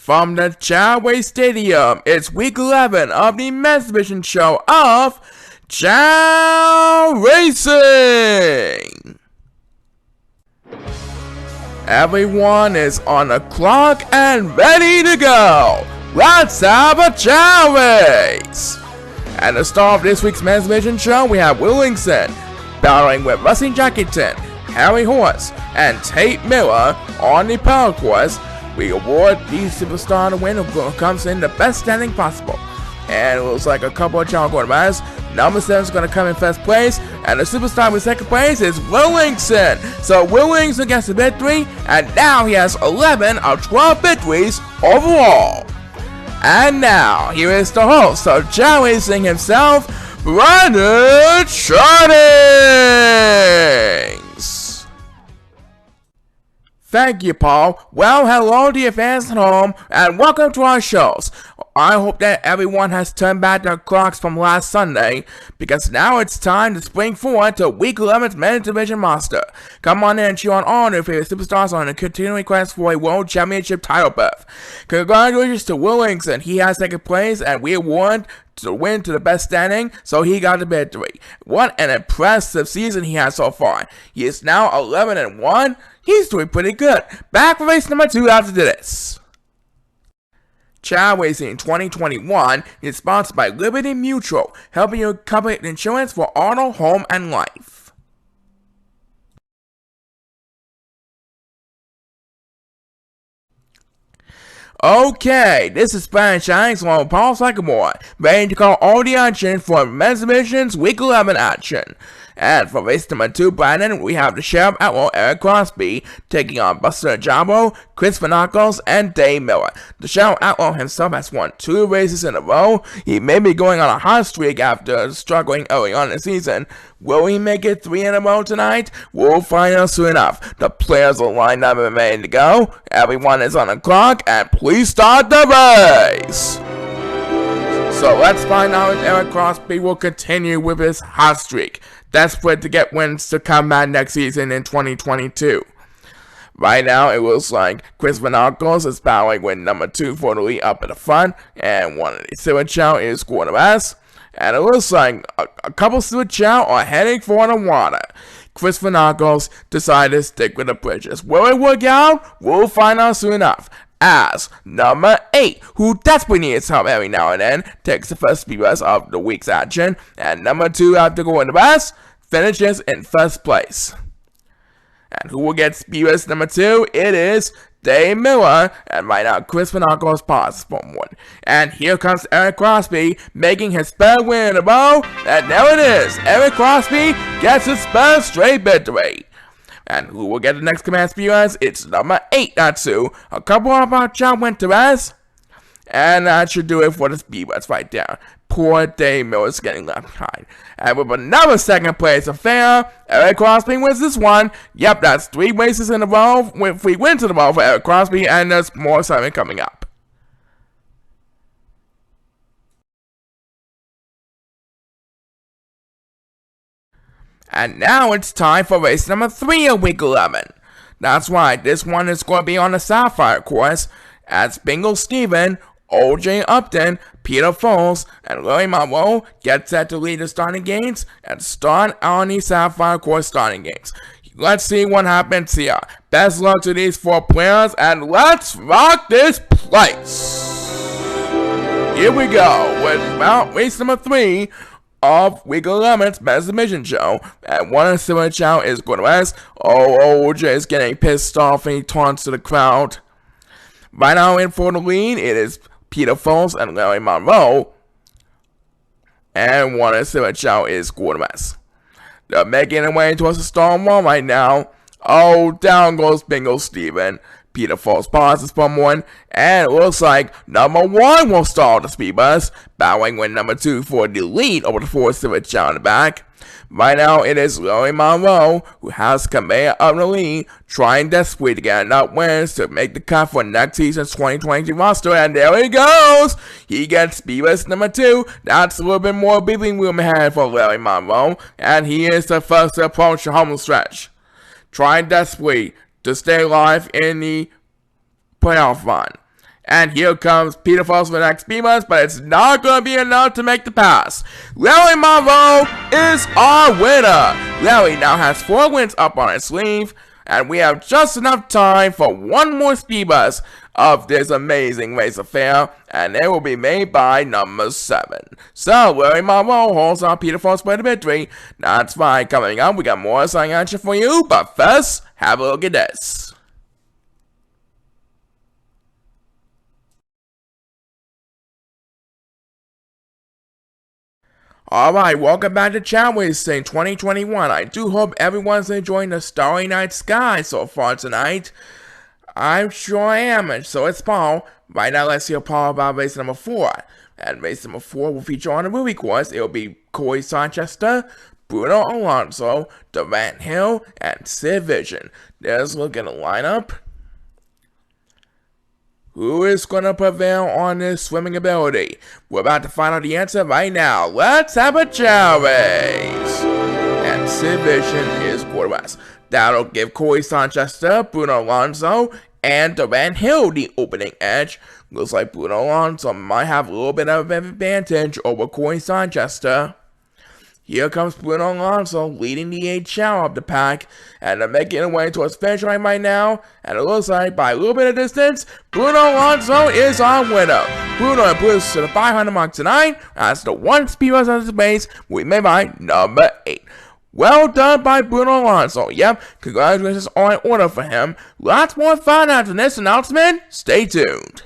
from the Chao Stadium. It's week 11 of the men's division show of Chao Racing. Everyone is on the clock and ready to go. Let's have a Chao race. At the start of this week's men's division show, we have Williamson battling with Rusty Jackington, Harry Horse, and Tate Miller on the power course. We award the superstar to win who comes in the best standing possible. And it looks like a couple of Chao quarterbacks. Number 7 is going to come in first place, and the superstar in second place is Williamson. So Williamson gets the victory, and now he has 11 of 12 victories overall. And now, here is the host of Chao Racing himself, Brandon Shardings. Thank you, Paul. Well, hello to your fans at home, and welcome to our shows. I hope that everyone has turned back their clocks from last Sunday, because now it's time to spring forward to Week 11's Men's Division roster. Come on in and cheer on all your favorite superstars on a continuing quest for a World Championship title berth. Congratulations to Williamson. He has second place, and we award to win to the best standing, so he got the victory. What an impressive season he has so far. He is now 11-1. He's doing pretty good. Back for race number 2 after this. Chao Racing 2021 is sponsored by Liberty Mutual, helping you cover insurance for auto, home, and life. Okay, this is Brandon Shardings along with Paul Sycamore, ready to call all the action for Men's Division's Week 11 action. And for race number 2, Brandon, we have the Sheriff Outlaw Eric Crosby taking on Buster Jabo, Chris Vanakos, and Dave Miller. The Sheriff Outlaw himself has won 2 races in a row. He may be going on a hot streak after struggling early on in the season. Will he make it 3 in a row tonight? We'll find out soon enough. The players are lined up and ready to go. Everyone is on the clock, and please start the race! So let's find out if Eric Crosby will continue with his hot streak, desperate to get wins to come back next season in 2022. Right now, it looks like Chris Vanakos is battling with number 2 for the lead up at the front, and one of the Silver Chao is quarterbacks. And it looks like a couple Silver Chao are heading for the water. Chris Vanakos decided to stick with the bridges. Will it work out? We'll find out soon enough. As number 8, who desperately needs help every now and then, takes the first speed race of the week's action, and number 2, after going the best, finishes in first place. And who will get speed race number 2? It is Dave Miller, and right now Chris Vanakos passes for 1. And here comes Eric Crosby, making his 3rd win in a row, and there it is, Eric Crosby gets his 3rd straight victory. And who will get the next command speed race? It's number 8, Natsu. A couple of our Chao went to rest. And that should do it for the speed race right there. Poor Dave Miller is getting left behind. And with another 2nd place affair, Eric Crosby wins this one. Yep, that's 3 races in a row, with 3 wins in a row for Eric Crosby, and there's more excitement coming up. And now it's time for race number 3 of Week 11. That's right, this one is going to be on the Sapphire course, as Bingo Steven, O.J. Upton, Peter Foles, and Larry Monroe get set to lead the starting games and start on the Sapphire course starting games. Let's see what happens here. Best luck to these 4 players, and let's rock this place! Here we go with race number 3 of Week 11's Men's Division show, and one of the Silver Chao is going to rest. OJ is getting pissed off and he taunts to the crowd. Right now in for the lead, it is Peter Foles and Larry Monroe, and one of the Silver Chao is going to rest. They're making their way towards the storm wall right now. Oh, down goes Bingo Steven. Peter Foles passes from 1, and it looks like number 1 will start the speed bus, battling with number 2 for the lead over the 4 Silver Chao in the back. Right now, it is Larry Monroe who has command of the lead, trying desperately to get enough wins to make the cut for next season's 2022 roster, and there he goes! He gets speed race number 2. That's a little bit more breathing room ahead for Larry Monroe, and he is the first to approach the home stretch, trying desperately to stay alive in the playoff run. And here comes Peter Falls for the next Beamers, but it's not going to be enough to make the pass. Larry Monroe is our winner. Larry now has 4 wins up on his sleeve, and we have just enough time for one more speed bus of this amazing race affair, and it will be made by number 7. So, Larry Monroe holds on Peter Falls for the victory. That's right, coming up, we got more exciting action for you, but first, have a look at this. Alright, welcome back to Chao Racing 2021. I do hope everyone's enjoying the starry night sky so far tonight. I'm sure I am, and so is Paul. Right now, let's hear Paul about race number 4. And race number 4 will feature on the movie course. It will be Corey Sanchester, Bruno Alonso, Durant Hill, and Sid Vision. There's a look at the lineup. Who is going to prevail on this swimming ability? We're about to find out the answer right now. Let's have a Chao race. And Sid Vision is quarterback. That'll give Corey Sanchester, Bruno Alonso, and Durant Hill the opening edge. Looks like Bruno Alonso might have a little bit of an advantage over Corey Sanchester. Here comes Bruno Alonso leading the 8 Chao up the pack, and they're making their way towards finish line right now, and it looks like by a little bit of distance, Bruno Alonso is our winner. Bruno improves to the 500 mark tonight, as the 1 speed bus on his base we made by number 8. Well done by Bruno Alonso. Yep, congratulations are in order for him. Lots more fun after this announcement. Stay tuned.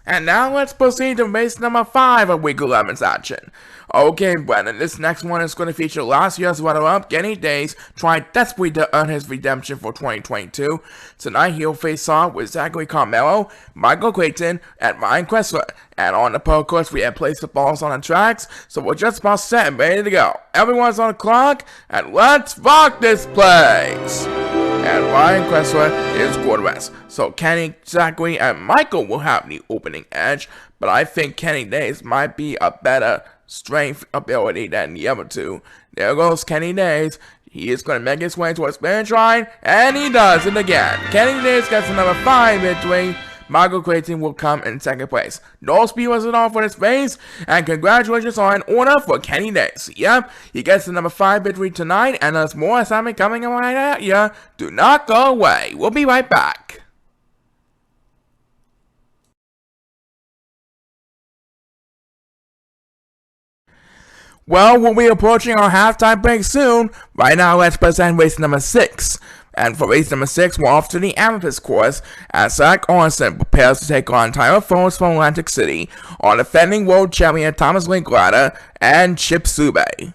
And now let's proceed to race number 5 of Week 11's action. Okay, Brennan, this next one is going to feature last year's runner-up, Kenny Days, trying desperately to earn his redemption for 2022. Tonight he'll face off with Zachary Carmelo, Michael Clayton, and Ryan Kressler. And on the pole course, we have placed the balls on the tracks, so we're just about set and ready to go. Everyone's on the clock, and let's rock this place! And Ryan Kressler is quarterback. So Kenny, Zachary, and Michael will have the opening edge, but I think Kenny Days might be a better strength ability than the other two. There goes Kenny Days. He is going to make his way towards finish line, and he does it again. Kenny Days gets the number 5 victory. Michael Clayton will come in 2nd place. No speed was at all for this race, and congratulations are in order for Kenny Days. Yep, he gets the number 5 victory tonight, and there's more assignment coming right at ya. Do not go away. We'll be right back. Well, we'll be approaching our halftime break soon. Right now, let's present race number 6. And for race number 6, we're off to the Amethyst course as Zach Orson prepares to take on Tyler Fones from Atlantic City on defending world champion Thomas Linklater and Chip Sube.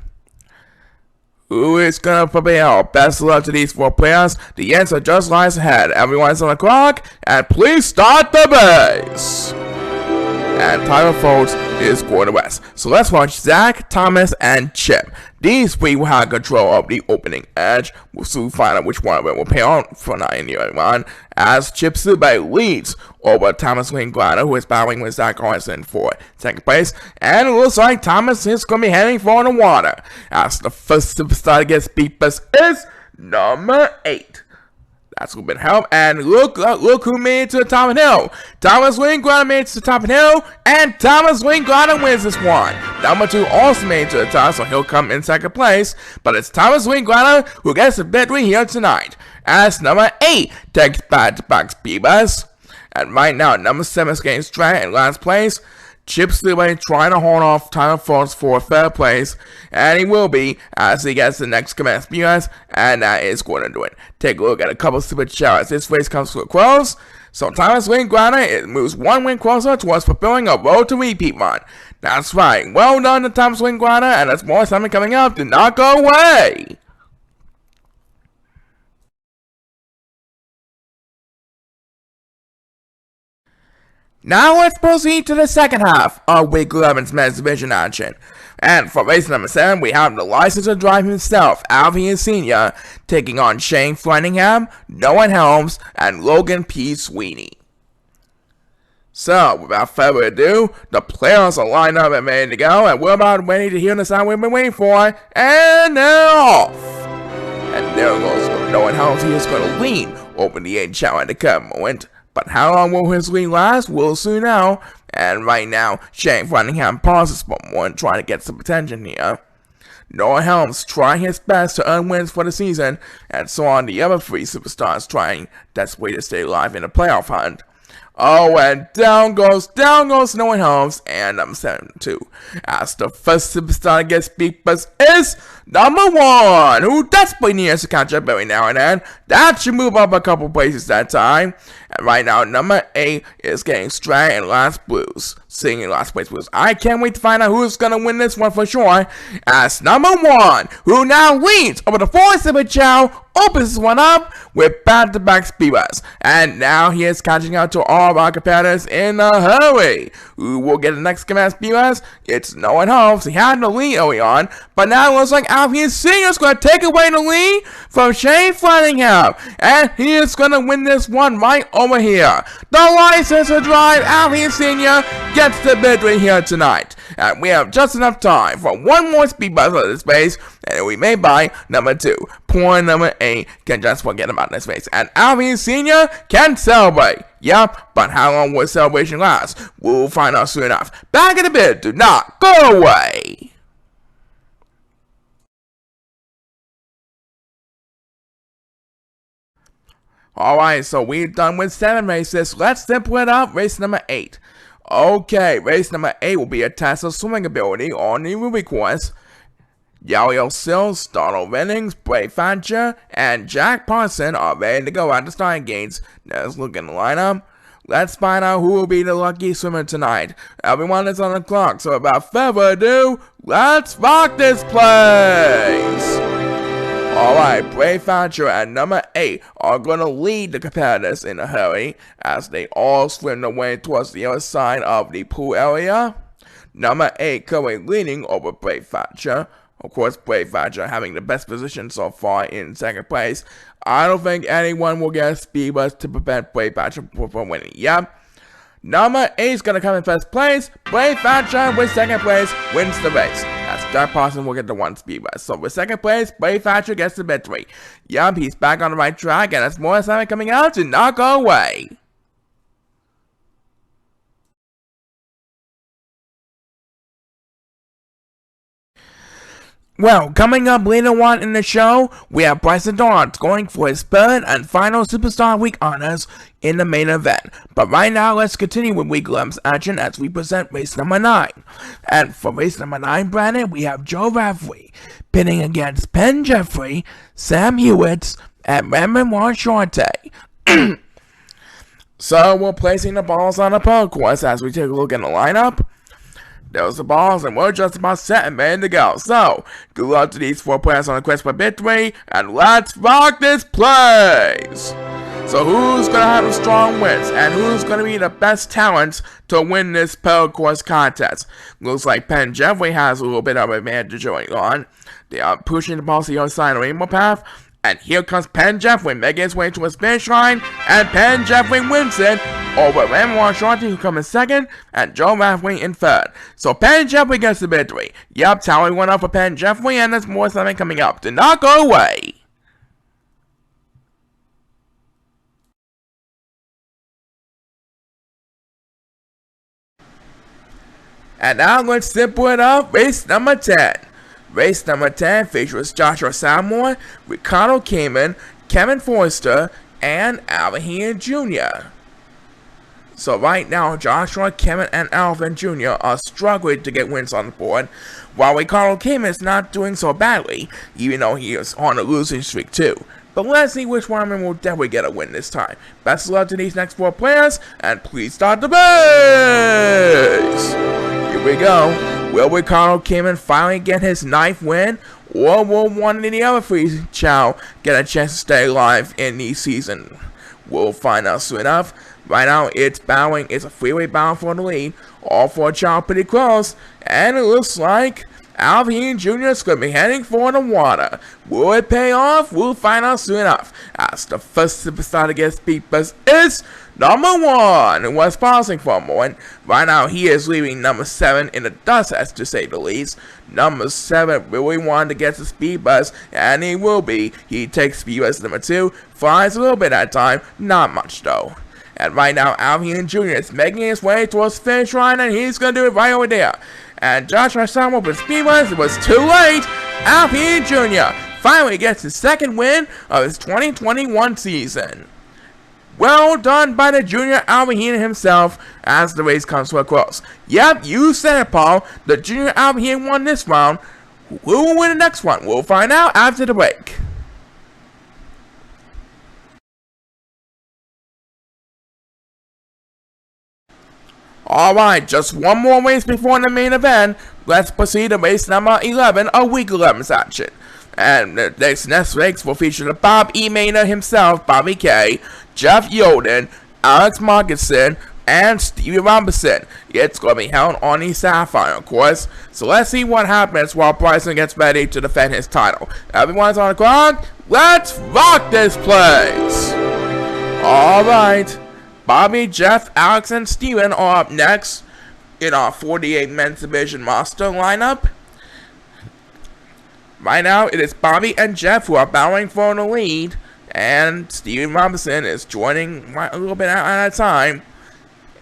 Who is gonna prevail? Best of luck to these 4 players. The answer just lies ahead. Everyone's on the clock, and please start the race! And Tyler Foles is quarterback. So let's watch Zach, Thomas, and Chip. These 3 will have control of the opening edge. We'll soon find out which one of them will pay on for 9 as Chip Sube leads over Thomas Linklater, who is battling with Zach Orson for 2nd place. And it looks like Thomas is going to be heading for the water, as the first superstar to get speed bus is number 8. That's a bit of help, and look who made it to the top of the hill. Thomas Linklater made it to the top of the hill, and Thomas Linklater wins this one. Number 2 also made it to the top, so he'll come in 2nd place, but it's Thomas Linklater who gets the victory here tonight, as number 8 takes back-to-back speed bus. And right now, number 7 is getting straight in last place. Chip Sube trying to hold off Tyler Foles for 3rd place, and he will be as he gets the next command speeders, and that is going to do it. Take a look at a couple super chats. This race comes to a close, so Thomas Linklater moves 1 win closer towards fulfilling a road to repeat run. That's right. Well done to Thomas Linklater, and there's more assignment coming up. Do not go away. Now let's proceed to the second half of Week 11's men's division action. And for race number 7, we have the license to drive himself, Alvin Sr., taking on Shane Flinningham, Noah Helms, and Logan P. Sweeney. So, without further ado, the players are lined up and ready to go, and we're about ready to hear the sound we've been waiting for, and they're off! there goes knowing how he is going to lean over the 8 Chao at the current moment. But how long will his lead last? We'll soon know. And right now, Shane Frothingham pauses for a moment, trying to get some attention here. Noah Helms trying his best to earn wins for the season, and so on the other 3 superstars trying desperately to stay alive in the playoff hunt. Oh, and down goes Noah Helms, and number 7-2. As the first superstar to get speed bust is number 1, who desperately needs to catch up every now and then. That should move up a couple places that time. And right now, number 8 is getting straight and last blues. Singing last place blues. I can't wait to find out who's gonna win this one for sure. As number 1, who now leads over the 4-7 Chao, opens this one up with back-to-back speedruns. And now he is catching up to all of our competitors in a hurry. Who will get the next command speedruns? It's Noah Helms. He had the lead early on, but now it looks like Alfie Sr. is going to take away the lead from Shane Frothingham. And he is going to win this one right over here. The license to drive, Alfie Sr. gets the victory here tonight. And we have just enough time for one more speed bus on this space, and we may buy number 2. Poor number 8 can just forget about this space, and Alvin Sr. can celebrate. Yep, but how long will celebration last? We'll find out soon enough. Back in a bit, do not go away. Alright, so we're done with 7 races. Let's simple it up. Race number 8. Okay, race number 8 will be a test of swimming ability on the Ruby course. Yo Sills, Donald Rennings, Brave Thatcher, and Jack Parson are ready to go at the starting gates. Let's look in the lineup. Let's find out who will be the lucky swimmer tonight. Everyone is on the clock, so without further ado, let's rock this place! Alright, Brave Thatcher and number 8 are gonna lead the competitors in a hurry as they all swim their way towards the other side of the pool area. Number 8 currently leading over Brave Thatcher. Of course, Brave Thatcher having the best position so far in 2nd place. I don't think anyone will get a speed bust to prevent Brave Thatcher from winning. Yep. Number 8 is gonna come in 1st place. Brave Thatcher with 2nd place wins the race. As Jack Parson will get the 1 speed bust. So with 2nd place, Brave Thatcher gets the victory. Yup, he's back on the right track, and as more assignment coming out, do not go away. Well, coming up later on in the show, we have Bryson Dorrance going for his 3rd and final Superstar Week honors in the main event. But right now, let's continue with Week 11's action as we present race number 9. And for race number 9, Brandon, we have Joe Rafferty pitting against Penn Jeffrey, Sam Hewitt, and Raymond Wanshorte. So, we're placing the balls on the pole course as we take a look in the lineup. There's the balls, and we're just about set and ready to go. So, good luck to these 4 players on the quest for victory, and let's rock this place! So who's going to have the strong wins, and who's going to be the best talents to win this Pearl Course contest? Looks like Penn Jeffrey has a little bit of advantage going on. They are pushing the balls to the other side of the rainbow path, and here comes Penn Jeffrey making his way to his finish line, and Penn Jeffrey wins it over Raymond Wanshorte, who comes in 2nd, and Joe Rafferty in 3rd. So Penn Jeffrey gets the victory. Yup, tally 1 up for Penn Jeffrey, and there's more something coming up. Do not go away. And now let's simple it up. Race number 10. Race number 10 features Joshua Salmore, Ricardo Kamen, Kevin Forrester, and Alvin Jr. So right now, Joshua, Kevin, and Alvin Jr. are struggling to get wins on the board, while Ricardo Kamen is not doing so badly, even though he is on a losing streak too. But let's see which one of them will definitely get a win this time. Best of luck to these next 4 players, and please start the race! Here we go. Will Ricardo Kamen finally get his 9th win? Or will one of the other 3 Chao get a chance to stay alive in the season? We'll find out soon enough. Right now, it's a freeway battle for the lead. All 4 Chao pretty close. And it looks like Alvin Jr. is going to be heading for the water. Will it pay off? We'll find out soon enough. As the first superstar to get speed boost is number 1, who was pausing for a moment. Right now, he is leaving number 7 in the dust, as to say the least. Number 7 really wanted to get the speed boost, and he will be. He takes speed boost number 2, flies a little bit at a time, not much though. And right now, Alvin Jr. is making his way towards the finish line, and he's going to do it right over there. And Joshua Samuel with speed boost, it was too late. Alvin Jr. finally gets his second win of his 2021 season. Well done by the junior Alvin himself as the race comes to a close. Yep, you said it, Paul. The junior Alvin won this round. Who will win the next one? We'll find out after the break. Alright, just one more race before the main event. Let's proceed to race number 11 of Week 11's action. And this next race will feature the Bob E. Maynard himself, Bobby K, Jeff Yoden, Alex Markinson, and Stevie Robinson. It's going to be held on the Sapphire, of course. So let's see what happens while Bryson gets ready to defend his title. Everyone's on the clock. Let's rock this place! Alright. Bobby, Jeff, Alex, and Steven are up next in our 48 men's division roster lineup. Right now, it is Bobby and Jeff who are battling for the lead, and Steven Robinson is joining a little bit at a time,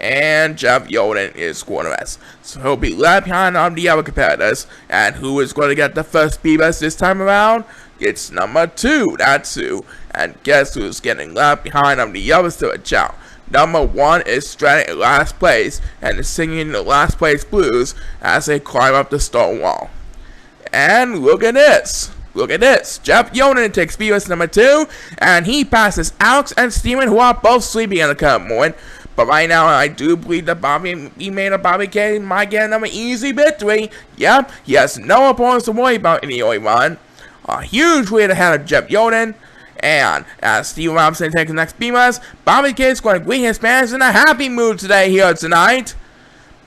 and Jeff Yoden is quarterback. So he'll be left behind on the other competitors, and who is going to get the first speed boost this time around? It's number 2, that's who. And guess who's getting left behind on the others to a Chao? Number 1 is stranded in last place and is singing the last place blues as they climb up the stone wall. And look at this. Look at this. Jeff Yoden takes speed boost number 2, and he passes Alex and Steven, who are both sleeping at the current moment. But right now, I do believe that Bobby K might get another easy victory. Yep, he has no opponents to worry about in the early run. A huge lead ahead of Jeff Yoden. And as Steve Robinson takes the next speed boost, Bobby K is going to greet his fans in a happy mood today here tonight.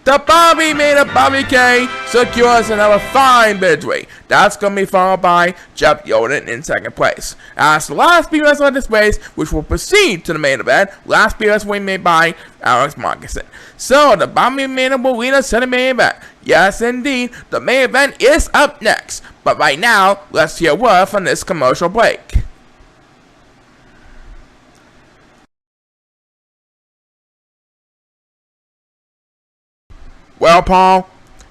The Bobby Maynard Bobby K secures another fine victory. That's going to be followed by Jeff Yoden in second place. As the last speed boost of this race, which will proceed to the main event, last speed boost will be made by Alex Markinson. So the Bobby Maynard will lead us to the main event. Yes, indeed, the main event is up next. But right now, let's hear a word from this commercial break. Well, Paul,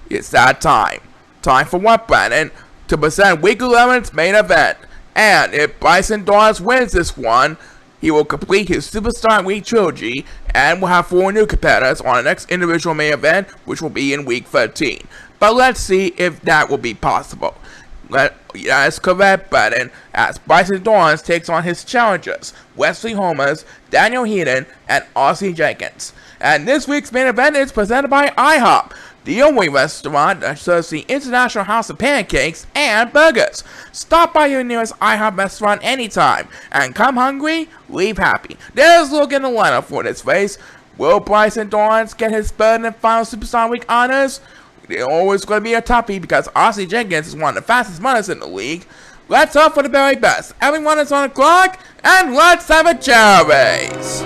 it's that time. Time for what, Brandon? To present Week 11's main event. And if Bryson Dawes wins this one, he will complete his Superstar Week trilogy and will have 4 new competitors on the next individual main event, which will be in Week 13. But let's see if that will be possible. That is correct, Brandon, as Bryson Dawes takes on his challengers, Wesley Holmes, Daniel Heaton, and R.C. Jenkins. And this week's main event is presented by IHOP, the only restaurant that serves the International House of Pancakes and Burgers. Stop by your nearest IHOP restaurant anytime, and come hungry, leave happy. There's a look in the lineup for this race. Will Bryson Dawes get his third and final Superstar Week honors? They're always going to be a toughie because R.C. Jenkins is one of the fastest runners in the league. Let's hope for the very best. Everyone is on the clock, and let's have a chair race.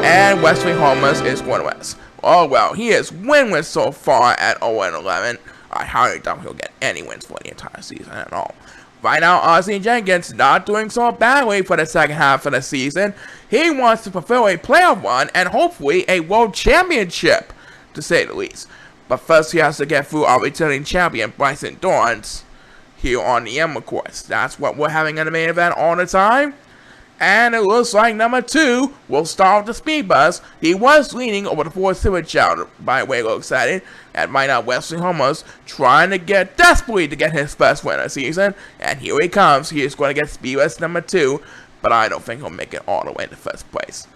And Wesley Holmes is winless. Oh well, he is winless so far at 0-11. I highly doubt he'll get any wins for the entire season at all. Right now, R.C. Jenkins not doing so badly for the second half of the season. He wants to fulfill a playoff run and hopefully a world championship, to say the least. But first, he has to get through our returning champion, Bryson Dawes, here on the Emma course. That's what we're having in the main event all the time. And it looks like number 2 will start with the speed boost. He was leaning over the 4th Super Chao, by the way, it looks excited. And right now, Wesley Holmes trying to get desperately to get his first win of the season. And here he comes. He is going to get speed boost number 2. But I don't think he'll make it all the way to first place.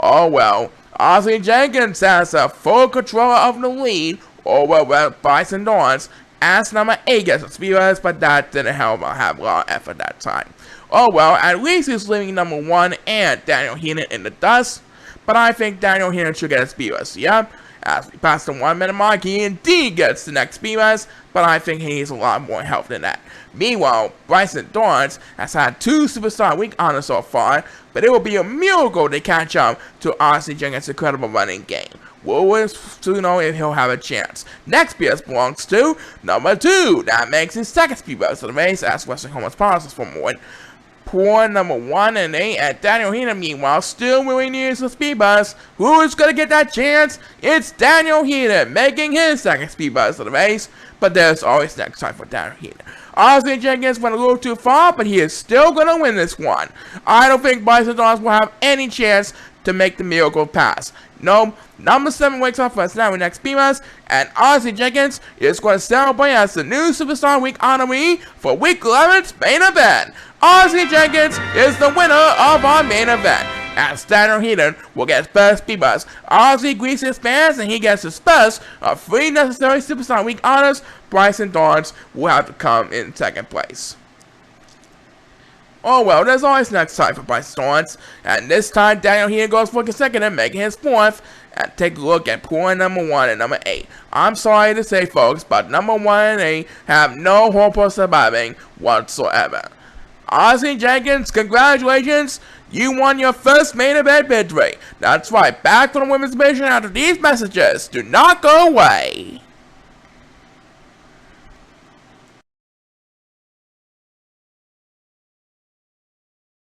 Oh well. R.C. Jenkins has a full control of the lead over Bryson Dawes. As number 8 gets a speed boost, but that didn't have a lot of effort that time. Oh well, at least he's leaving number 1 and Daniel Heaton in the dust. But I think Daniel Heaton should get a speed boost, yeah? As we pass the 1 minute mark, he indeed gets the next speed boost, but I think he needs a lot more help than that. Meanwhile, Bryson Dorrance has had 2 Superstar Week honors so far, but it will be a miracle to catch up to RC Jenkins' incredible running game. We'll wait to know if he'll have a chance. Next BS belongs to number 2. That makes his second speed boost of the race as Western Homeless pauses for more. Poor number 1 and 8 and Daniel Heaton, meanwhile, still really needs a speed boost. Who is going to get that chance? It's Daniel Heaton making his second speed boost of the race, but there's always next time for Daniel Heaton. RC Jenkins went a little too far, but he is still going to win this one. I don't think Bryson Dorrance will have any chance to make the miracle pass. No, number 7 wakes up for his next speed boost, and RC Jenkins is going to celebrate as the new Superstar Week honoree for Week 11's main event. RC Jenkins is the winner of our main event, as Daniel Heaton will get his first speed boost. RC greets his fans, and he gets his first of 3 necessary Superstar Week honors. Bryson Dorrance will have to come in second place. Oh well, there's always next time for Bryson Dorrance, and this time Daniel Heaton goes for consecutive, making his 4th. And take a look at poor number 1 and number 8. I'm sorry to say, folks, but number 1 and 8 have no hope of surviving whatsoever. RC Jenkins, congratulations! You won your first main event victory. That's right, back to the women's division after these messages. Do not go away.